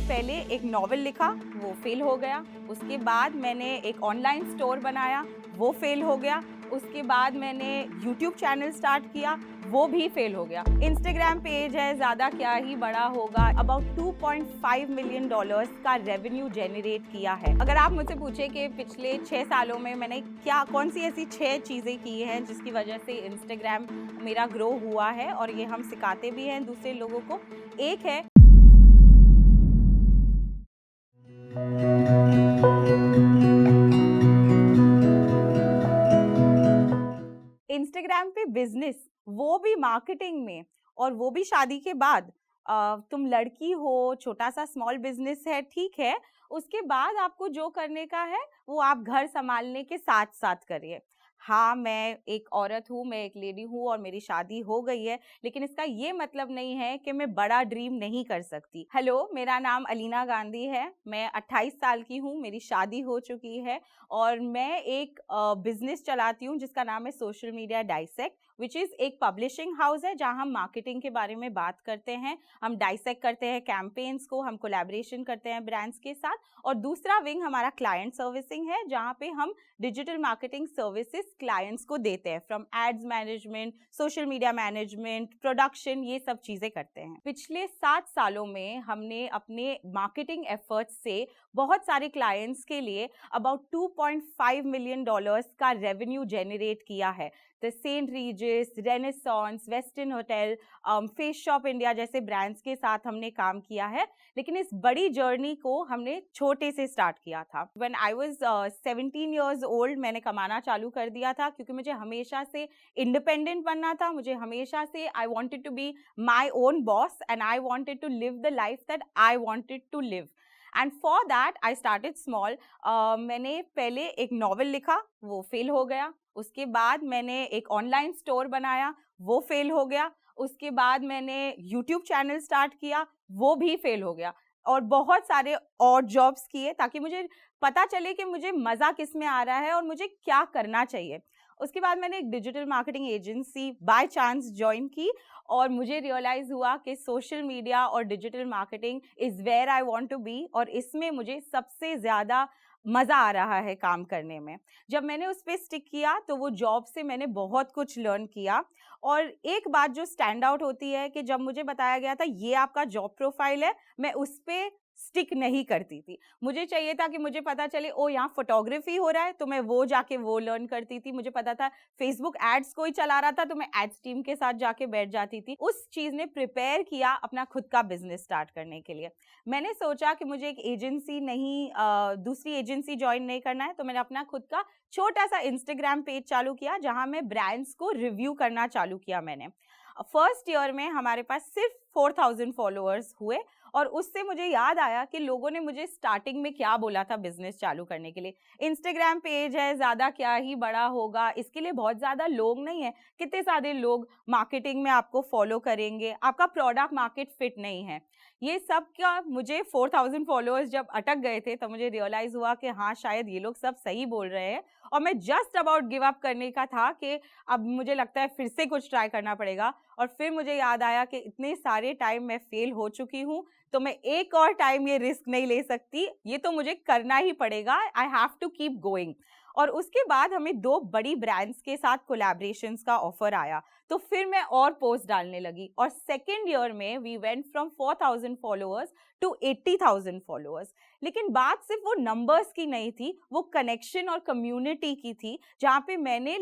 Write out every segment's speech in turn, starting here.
पहले एक नॉवेल लिखा, वो फेल हो गया। उसके बाद मैंने एक ऑनलाइन स्टोर बनाया, वो फेल हो गया। उसके बाद मैंने यूट्यूब चैनल स्टार्ट किया, वो भी फेल हो गया। इंस्टाग्राम पेज है, ज़्यादा क्या ही बड़ा होगा, अबाउट $2.5 मिलियन का रेवेन्यू जनरेट किया है। अगर आप मुझसे पूछे कि पिछले 6 सालों में मैंने कौन सी ऐसी 6 चीज़ें की हैं जिसकी वजह से इंस्टाग्राम मेरा ग्रो हुआ है और ये हम सिखाते भी हैं दूसरे लोगों को। एक है इंस्टाग्राम पे बिजनेस, वो भी मार्केटिंग में, और वो भी शादी के बाद। तुम लड़की हो, छोटा सा स्मॉल बिजनेस है, ठीक है। उसके बाद आपको जो करने का है वो आप घर संभालने के साथ साथ करिए। हाँ, मैं एक औरत हूँ, मैं एक लेडी हूँ और मेरी शादी हो गई है, लेकिन इसका ये मतलब नहीं है कि मैं बड़ा ड्रीम नहीं कर सकती। हेलो, मेरा नाम अलीना गांधी है, मैं 28 साल की हूँ, मेरी शादी हो चुकी है और मैं एक बिजनेस चलाती हूँ जिसका नाम है social media dissect, which is एक पब्लिशिंग हाउस है जहाँ हम मार्केटिंग के बारे में बात करते हैं। हम डाइसेक्ट करते हैं कैंपेन्स को, हम कोलैबोरेशन करते हैं ब्रांड्स के साथ। और दूसरा विंग हमारा क्लाइंट सर्विसिंग है, जहाँ पे हम डिजिटल मार्केटिंग सर्विसेज क्लाइंट्स को देते हैं, from ads management, social media management, production, ये सब चीज़ें करते हैं। पिछले 7 सालों में हमने अपने मार्केटिंग एफर्ट्स से बहुत सारे क्लाइंट्स के लिए अबाउट $2.5 मिलियन का रेवेन्यू जनरेट किया है। The St Regis, Renaissance, Western hotel, face shop India जैसे ब्रांड्स के साथ हमने काम किया है। लेकिन इस बड़ी जर्नी को हमने छोटे से स्टार्ट किया था। When I was 17 years old मैंने कमाना चालू कर दिया था, क्योंकि मुझे हमेशा से इंडिपेंडेंट बनना था। मुझे हमेशा से I wanted to be my own boss and I wanted to live the life that I wanted to live. And for that I started small. मैंने पहले एक नॉवेल लिखा, वो फेल हो गया। उसके बाद मैंने एक ऑनलाइन स्टोर बनाया, वो फेल हो गया। उसके बाद मैंने यूट्यूब चैनल स्टार्ट किया, वो भी फेल हो गया। और बहुत सारे और जॉब्स किए ताकि मुझे पता चले कि मुझे मज़ा किस में आ रहा है और मुझे क्या करना चाहिए। उसके बाद मैंने एक digital marketing agency by chance join की और मुझे रियलाइज़ हुआ कि सोशल मीडिया और digital marketing is where I want to be, और इसमें मुझे सबसे ज़्यादा मज़ा आ रहा है काम करने में। जब मैंने उस पे स्टिक किया तो वो जॉब से मैंने बहुत कुछ लर्न किया। और एक बात जो स्टैंड आउट होती है कि जब मुझे बताया गया था ये आपका जॉब प्रोफाइल है, मैं उस पे स्टिक नहीं करती थी। मुझे चाहिए था कि मुझे पता चले ओ यहाँ फोटोग्राफी हो रहा है तो मैं वो जाके वो लर्न करती थी। मुझे पता था फेसबुक एड्स कोई चला रहा था तो मैं एड्स टीम के साथ जाके बैठ जाती थी। उस चीज़ ने प्रिपेयर किया अपना खुद का बिजनेस स्टार्ट करने के लिए। मैंने सोचा कि मुझे एक एजेंसी नहीं, दूसरी एजेंसी ज्वाइन नहीं करना है, तो मैंने अपना खुद का छोटा सा इंस्टाग्राम पेज चालू किया जहां मैं ब्रांड्स को रिव्यू करना चालू किया। मैंने फर्स्ट ईयर में हमारे पास सिर्फ 4,000 फॉलोअर्स हुए और उससे मुझे याद आया कि लोगों ने मुझे स्टार्टिंग में क्या बोला था बिजनेस चालू करने के लिए। इंस्टाग्राम पेज है, ज़्यादा क्या ही बड़ा होगा, इसके लिए बहुत ज़्यादा लोग नहीं है। कितने सारे लोग मार्केटिंग में आपको फॉलो करेंगे, आपका प्रोडक्ट मार्केट फिट नहीं है। ये सब क्या, मुझे 4,000 फॉलोअर्स जब अटक गए थे तब मुझे रियलाइज़ हुआ कि हाँ, शायद ये लोग सब सही बोल रहे हैं और मैं जस्ट अबाउट गिव अप करने का था कि अब मुझे लगता है फिर से कुछ ट्राई करना पड़ेगा। और फिर मुझे याद आया कि इतने सारे टाइम मैं फेल हो चुकी हूँ, तो मैं एक और टाइम ये रिस्क नहीं ले सकती, ये तो मुझे करना ही पड़ेगा। I have to keep going. और उसके बाद हमें 2 बड़ी ब्रांड्स के साथ कोलैबोरेशंस का ऑफर आया, तो फिर मैं और पोस्ट डालने लगी और सेकेंड ईयर में we went from 4,000 followers to 80,000 followers. लेकिन बात सिर्फ वो नंबर्स की नहीं थी, वो कनेक्शन और कम्युनिटी की थी, जहाँ पे मैंने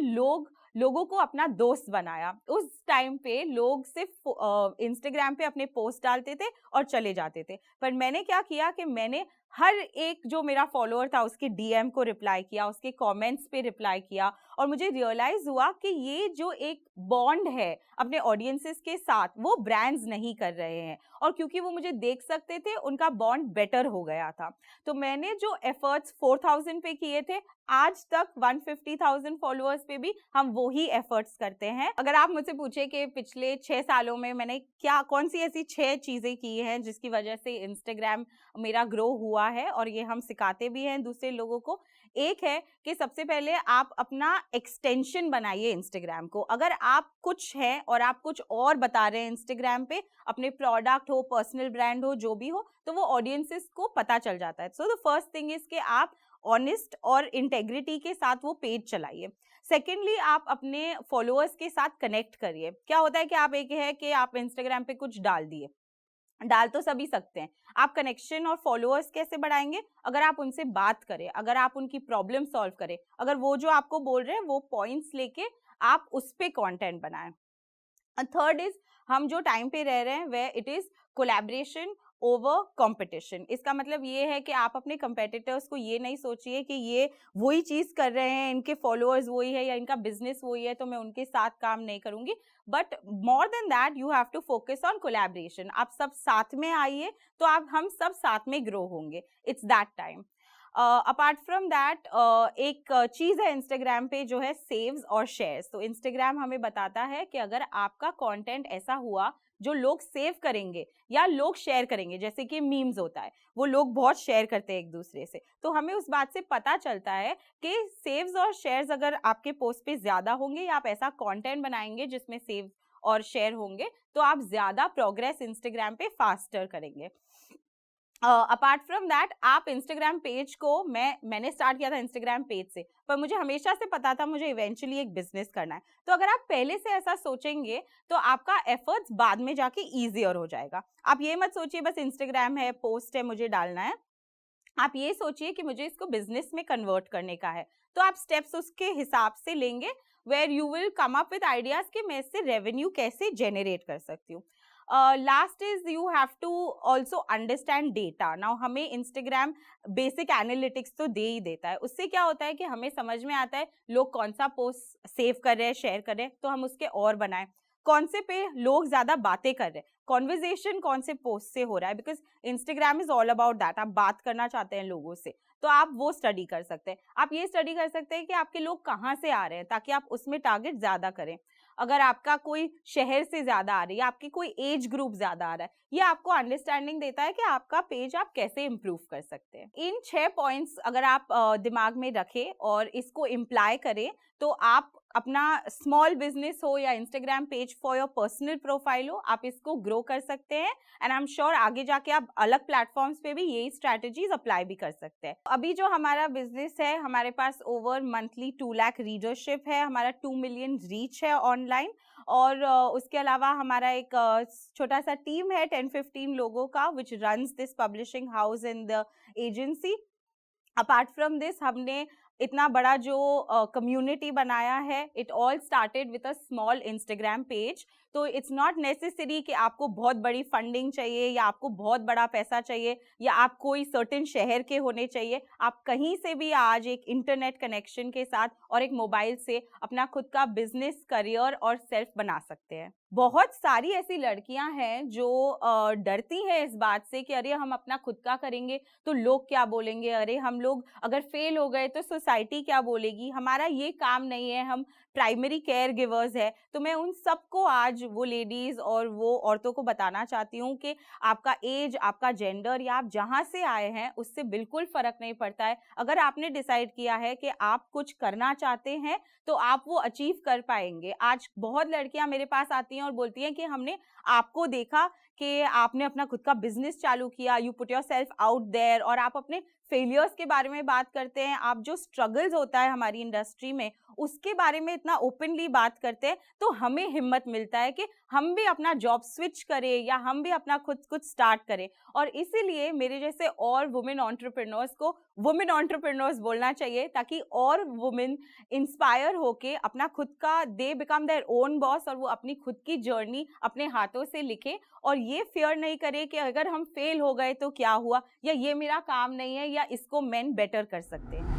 लोगों को अपना दोस्त बनाया। उस टाइम पे लोग सिर्फ इंस्टाग्राम पे अपने पोस्ट डालते थे और चले जाते थे, पर मैंने क्या किया कि मैंने हर एक जो मेरा फॉलोअर था उसके डीएम को रिप्लाई किया, उसके कमेंट्स पे रिप्लाई किया। और मुझे रियलाइज हुआ कि ये जो एक बॉन्ड है अपने ऑडियंसेस के साथ, वो ब्रांड्स नहीं कर रहे हैं, और क्योंकि वो मुझे देख सकते थे उनका बॉन्ड बेटर हो गया था। तो मैंने जो एफर्ट्स 4,000 पे किए थे, आज तक 150,000 फॉलोअर्स पे भी हम वो ही एफर्ट्स करते हैं। अगर आप मुझसे पूछे कि पिछले 6 सालों में मैंने कौन सी ऐसी 6 चीज़ें की हैं जिसकी वजह से इंस्टाग्राम मेरा ग्रो हुआ है, और ये हम सिखाते भी हैं दूसरे लोगों को। एक है कि सबसे पहले आप अपना एक्सटेंशन बनाइए इंस्टाग्राम को। अगर आप कुछ हैं और आप कुछ और बता रहे हैं इंस्टाग्राम पे, अपने प्रोडक्ट हो, पर्सनल ब्रांड हो, जो भी हो, तो वो ऑडियंसेस को पता चल जाता है। So the first thing is कि आप ऑनेस्ट और इंटेग्रिटी के साथ वो पेज चलाइए। सेकेंडली, आप अपने फॉलोअर्स के साथ कनेक्ट करिए। क्या होता है कि आप एक है कि आप इंस्टाग्राम पे कुछ डाल दिए, डाल तो सभी सकते हैं, आप कनेक्शन और फॉलोअर्स कैसे बढ़ाएंगे? अगर आप उनसे बात करें, अगर आप उनकी प्रॉब्लम सॉल्व करें, अगर वो जो आपको बोल रहे हैं वो पॉइंट्स लेके आप उस पे कंटेंट बनाएं। थर्ड इज, हम जो टाइम पे रह रहे हैं वह it is collaboration over competition. इसका मतलब ये है कि आप अपने कंपेटिटर्स को ये नहीं सोचिए कि ये वही चीज कर रहे हैं, इनके फॉलोअर्स वही है या इनका बिजनेस वही है, तो मैं उनके साथ काम नहीं करूंगी। But more than that you have to focus on collaboration. आप सब साथ में आइए तो हम सब साथ में ग्रो होंगे। It's that time. Apart from that, एक चीज है इंस्टाग्राम पे जो है सेव्स और शेयर्स। तो इंस्टाग्राम हमें बताता है कि अगर आपका कंटेंट ऐसा हुआ जो लोग सेव करेंगे या लोग शेयर करेंगे, जैसे कि मीम्स होता है, वो लोग बहुत शेयर करते हैं एक दूसरे से, तो हमें उस बात से पता चलता है कि सेव्स और शेयर्स अगर आपके पोस्ट पे ज्यादा होंगे या आप ऐसा कंटेंट बनाएंगे जिसमें सेव और शेयर होंगे, तो आप ज्यादा प्रोग्रेस इंस्टाग्राम पे फास्टर करेंगे। अपार्ट फ्रॉम दैट, आप इंस्टाग्राम पेज को, मैंने स्टार्ट किया था इंस्टाग्राम पेज से, पर मुझे हमेशा से पता था मुझे इवेंचुअली एक बिजनेस करना है। तो अगर आप पहले से ऐसा सोचेंगे तो आपका एफर्ट्स बाद में जाके ईजियर हो जाएगा। आप ये मत सोचिए बस इंस्टाग्राम है, पोस्ट है, मुझे डालना है। आप ये सोचिए कि मुझे इसको बिजनेस में कन्वर्ट करने का है, तो आप स्टेप्स उसके हिसाब से लेंगे, where you will come up with ideas कि मैं इससे रेवेन्यू कैसे जेनरेट कर सकती हूँ। Last is you have to also understand data. Now हमें इंस्टाग्राम बेसिक एनालिटिक्स तो दे ही देता है। उससे क्या होता है कि हमें समझ में आता है लोग कौन सा पोस्ट सेव कर रहे हैं, शेयर कर रहे हैं, तो हम उसके और बनाएं। कौन से पे लोग ज्यादा बातें कर रहे हैं, कॉन्वर्जेशन कौन से पोस्ट से हो रहा है, because Instagram is all about that. आप बात करना चाहते हैं लोगों से, तो आप वो स्टडी कर सकते हैं। आप ये स्टडी कर सकते हैं कि आपके लोग कहाँ से आ रहे हैं, ताकि आप उसमें टारगेट ज्यादा करें। अगर आपका कोई शहर से ज्यादा आ रही है, आपकी कोई एज ग्रुप ज्यादा आ रहा है, ये आपको अंडरस्टैंडिंग देता है कि आपका पेज आप कैसे इम्प्रूव कर सकते हैं। इन 6 पॉइंट्स अगर आप दिमाग में रखें और इसको इम्प्लाई करें, तो आप अपना स्मॉल बिजनेस हो या Instagram page for your personal profile हो, आप इसको ग्रो कर सकते हैं। एंड आई एम श्योर आगे जाके आप अलग प्लेटफॉर्म्स पे भी यही स्ट्रैटेजीज अप्लाई भी कर सकते हैं। अभी जो हमारा बिजनेस है, हमारे पास ओवर मंथली 2 लाख रीडरशिप है, हमारा 2 मिलियन रीच है ऑनलाइन, और उसके अलावा हमारा एक छोटा सा टीम है 10-15 लोगों का, विच runs this publishing house in the agency. Apart from this, हमने इतना बड़ा जो कम्युनिटी बनाया है, it all started with a small Instagram page. तो इट्स नॉट नेसेसरी कि आपको बहुत बड़ी फंडिंग चाहिए या आपको बहुत बड़ा पैसा चाहिए या आप कोई सर्टेन शहर के होने चाहिए। आप कहीं से भी आज एक इंटरनेट कनेक्शन के साथ और एक मोबाइल से अपना खुद का बिजनेस, करियर और सेल्फ बना सकते हैं। बहुत सारी ऐसी लड़कियां हैं जो डरती हैं इस बात से कि अरे हम अपना खुद का करेंगे तो लोग क्या बोलेंगे, अरे हम लोग अगर फेल हो गए तो सोसाइटी क्या बोलेगी, हमारा ये काम नहीं है, हम प्राइमरी केयर गिवर्स है। तो मैं उन सबको आज, वो लेडीज और वो औरतों को बताना चाहती हूँ कि आपका एज, आपका जेंडर या आप जहाँ से आए हैं उससे बिल्कुल फर्क नहीं पड़ता है। अगर आपने डिसाइड किया है कि आप कुछ करना चाहते हैं तो आप वो अचीव कर पाएंगे। आज बहुत लड़कियां मेरे पास आती हैं और बोलती हैं कि हमने आपको देखा कि आपने अपना खुद का बिजनेस चालू किया, you put yourself out there, और आप अपने फेलियर्स के बारे में बात करते हैं, आप जो स्ट्रगल्स होता है हमारी इंडस्ट्री में उसके बारे में इतना ओपनली बात करते हैं, तो हमें हिम्मत मिलता है कि हम भी अपना जॉब स्विच करें या हम भी अपना खुद कुछ स्टार्ट करें। और इसीलिए मेरे जैसे और वुमेन एंटरप्रेन्योर्स को वुमेन एंटरप्रेन्योर्स बोलना चाहिए, ताकि और वुमेन इंस्पायर होके अपना खुद का, they become their own boss, और वो अपनी खुद की जर्नी अपने हाथों से लिखे और ये फियर नहीं करे कि अगर हम फेल हो गए तो क्या हुआ, या ये मेरा काम नहीं है, या इसको मेन बेटर कर सकते हैं।